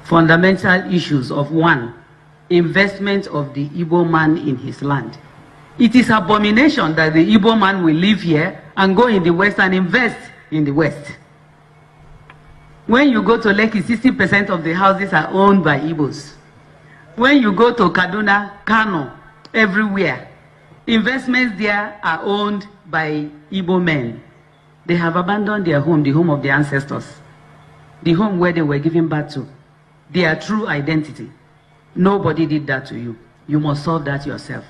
fundamental issues of one, investment of the Igbo man in his land. It is abomination that the Igbo man will live here and go in the West and invest in the West. When you go to Lekki, 60% of the houses are owned by Igbos. When you go to Kaduna, Kano, everywhere, investments there are owned by Igbo men. They have abandoned their home, the home of their ancestors, the home where they were given birth to, their true identity. Nobody did that to you. You must solve that yourself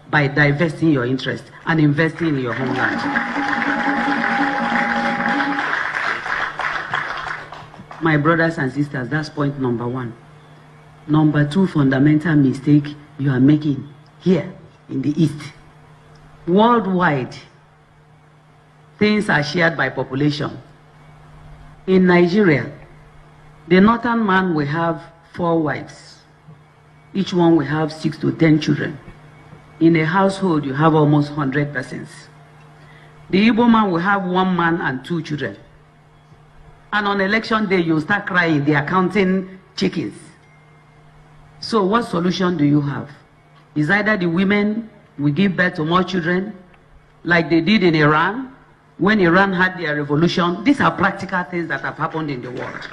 by divesting your interest and investing in your homeland. My brothers and sisters, that's point number one. Number two fundamental mistake you are making here in the East. Worldwide, things are shared by population. In Nigeria, the northern man will have 4 wives. Each one will have 6 to 10 children. In a household, you have almost 100 persons. The Igbo man will have 1 man and 2 children. And on election day, you start crying, they are counting chickens. So what solution do you have? Is either the women will give birth to more children, like they did in Iran, when Iran had their revolution. These are practical things that have happened in the world.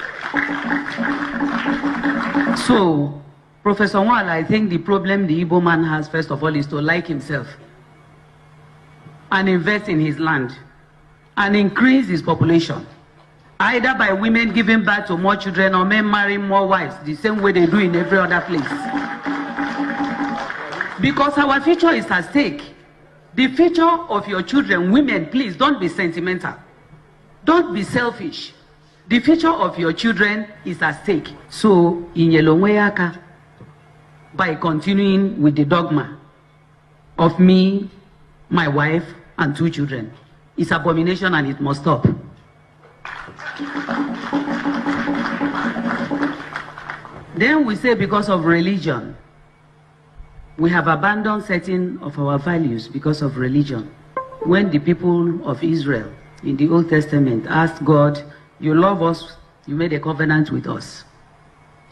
So, Professor Nwala, I think the problem the Igbo man has, first of all, is to like himself and invest in his land and increase his population, either by women giving birth to more children or men marrying more wives, the same way they do in every other place. Because our future is at stake. The future of your children, women, please don't be sentimental. Don't be selfish. The future of your children is at stake. So, Inyelonweyaka, by continuing with the dogma of me, my wife, and 2 children, it's abomination and it must stop. Then we say because of religion, we have abandoned certain of our values because of religion. When the people of Israel in the Old Testament asked God, you love us, you made a covenant with us,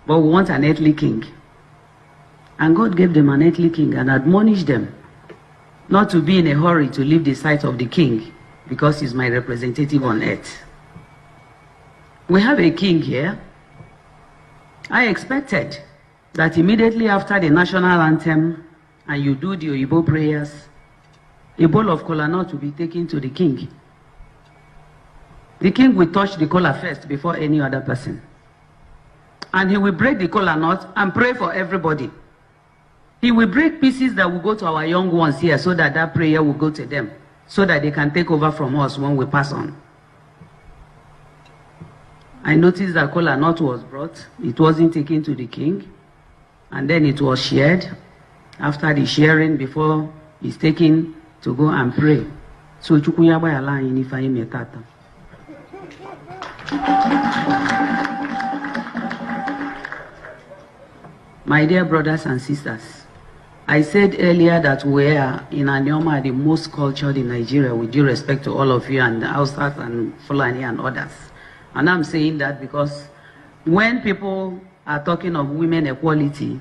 but we want an earthly king. And God gave them an earthly king and admonished them not to be in a hurry to leave the sight of the king because he's my representative on earth. We have a king here. I expected that immediately after the national anthem and you do the Oyibo prayers, a bowl of kola nut will be taken to the king. The king will touch the kola first before any other person. And he will break the kola nut and pray for everybody. He will break pieces that will go to our young ones here so that that prayer will go to them, so that they can take over from us when we pass on. I noticed that kola nut was brought. It wasn't taken to the king. And then it was shared. After the sharing, before it's taken to go and pray. So Chukuyaba yala inifai metata. My dear brothers and sisters, I said earlier that we are in Anioma the most cultured in Nigeria, with due respect to all of you and the Hausas and Fulani and others. And I'm saying that because when people are talking of women equality,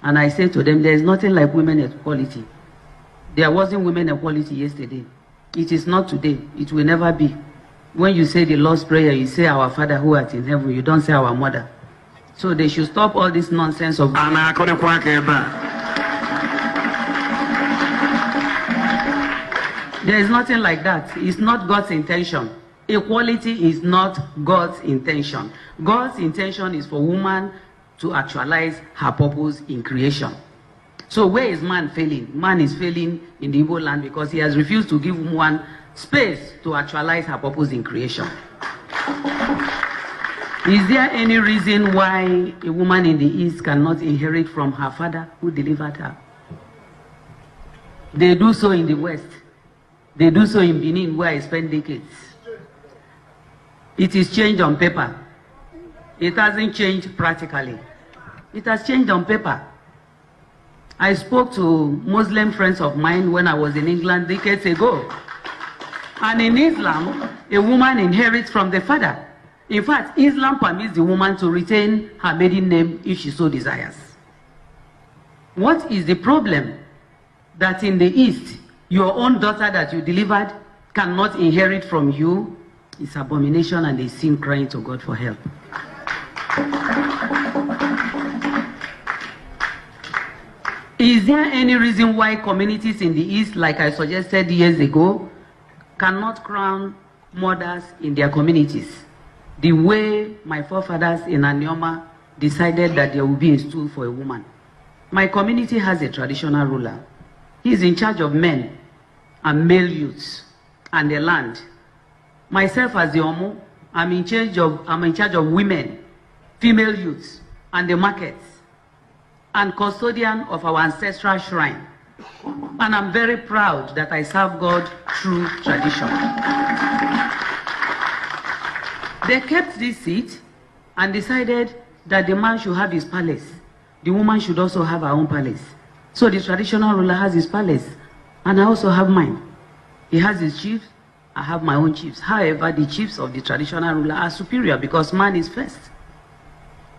and I say to them, there is nothing like women equality. There wasn't women equality yesterday. It is not today. It will never be. When you say the Lord's Prayer, you say our Father who art in heaven. You don't say our mother. So they should stop all this nonsense of... There is nothing like that. It's not God's intention. Equality is not God's intention. God's intention is for woman to actualize her purpose in creation. So where is man failing? Man is failing in the Igbo land because he has refused to give woman space to actualize her purpose in creation. Is there any reason why a woman in the East cannot inherit from her father who delivered her? They do so in the West. They do so in Benin, where I spent decades. It is changed on paper. It hasn't changed practically. It has changed on paper. I spoke to Muslim friends of mine when I was in England decades ago. And in Islam, a woman inherits from the father. In fact, Islam permits the woman to retain her maiden name if she so desires. What is the problem that in the East, your own daughter that you delivered cannot inherit from you? It's abomination and a sin crying to God for help. Is there any reason why communities in the East, like I suggested years ago, cannot crown mothers in their communities? The way my forefathers in Anioma decided that there will be a stool for a woman. My community has a traditional ruler. He is in charge of men and male youths and the land. Myself as the Omo, I'm in charge of women, female youths, and the markets, and custodian of our ancestral shrine. And I'm very proud that I serve God through tradition. They kept this seat and decided that the man should have his palace. The woman should also have her own palace. So the traditional ruler has his palace, and I also have mine. He has his chiefs, I have my own chiefs. However, the chiefs of the traditional ruler are superior because man is first.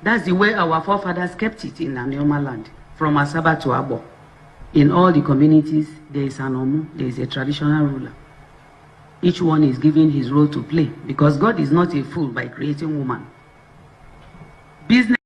That's the way our forefathers kept it in Anioma land, from Asaba to Abo. In all the communities, there is an Omu, there is a traditional ruler. Each one is given his role to play because God is not a fool by creating woman. Business